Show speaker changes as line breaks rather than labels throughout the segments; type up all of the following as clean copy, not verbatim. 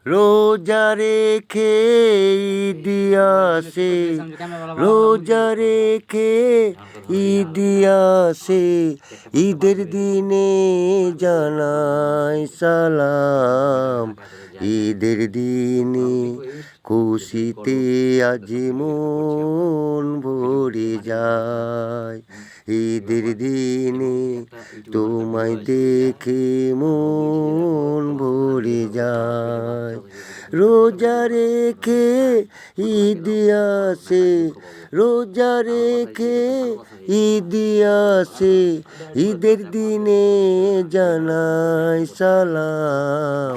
রোজা রেখে ঈদ আসে, রোজা রেখে ঈদ আসে, ঈদের দিনে জানাই সালাম, ঈদের দিনে খুশিতে আজ মন ভরে যায়, ঈদের দিনে তোমায় দেখে মন ভরে যায়। রোজা রেখে ঈদ আসে, রোজা রেখে ঈদ আসে, ঈদের দিনে জানাই সালাম,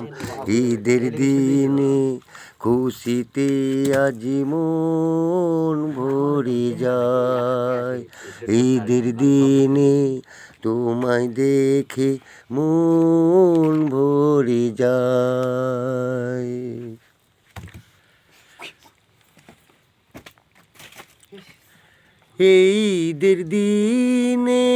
ঈদের দিনে খুশিতে আজ মন ভরে যায়, ঈদের দিনে তোমায় দেখে মন ভরে যায়। এই ঈদের দিনে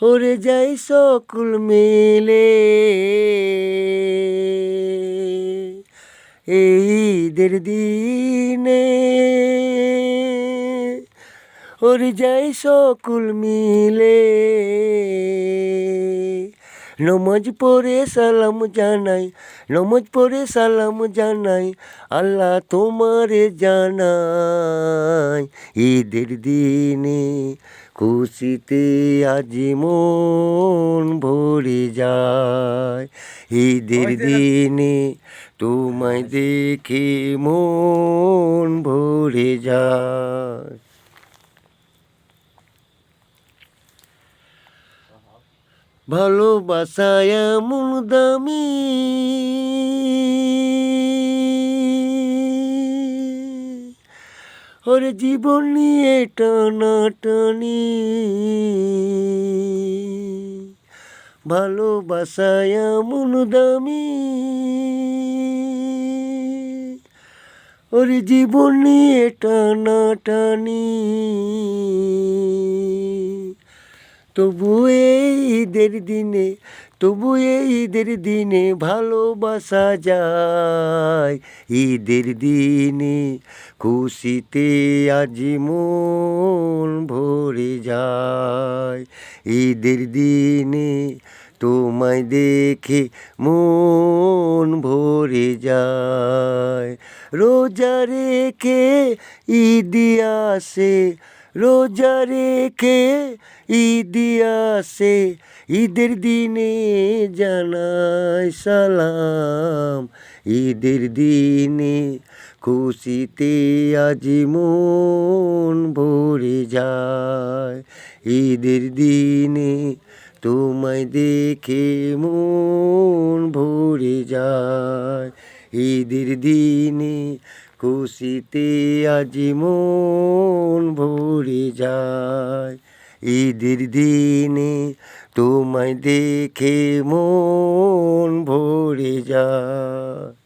ওরে যাই সকল মিলে, এই ঈদের দিনে ওরে যাই সকল মিলে, নমাজ পড়ে সালাম জানাই, নমাজ পড়ে সালাম জানাই, আল্লাহ তোমারে জানাই, ঈদের দিনে খুশিতে আজ মন ভরে যায়, ঈদের দিনে তোমায় দেখে মন ভরে যায়। ভালোবাসায় এমন দামি, ওরে জীবন নিয়ে টানাটানি, ভালোবাসায় এমন দামি, ওরে জীবন নিয়ে টানাটানি, তবু এই ঈদের দিনে, তবু এই ঈদের দিনে ভালোবাসা যায়, ঈদের দিনে খুশিতে আজ মন ভরে যায়, ঈদের দিনে তোমায় দেখে মন ভরে যায়। রোজা রেখে ঈদ আসে, রোজা রেখে ঈদ আসে, ঈদের দিনে জানাই সালাম, ঈদের দিনে খুশিতে আজ মন ভরে যায়, ঈদের দিনে তোমায় দেখে মন ভরে যায়, ঈদের দিনে খুশিতে আজ মন ভরে যায়, ঈদের দিনে তোমায় দেখে মন ভরে যায়।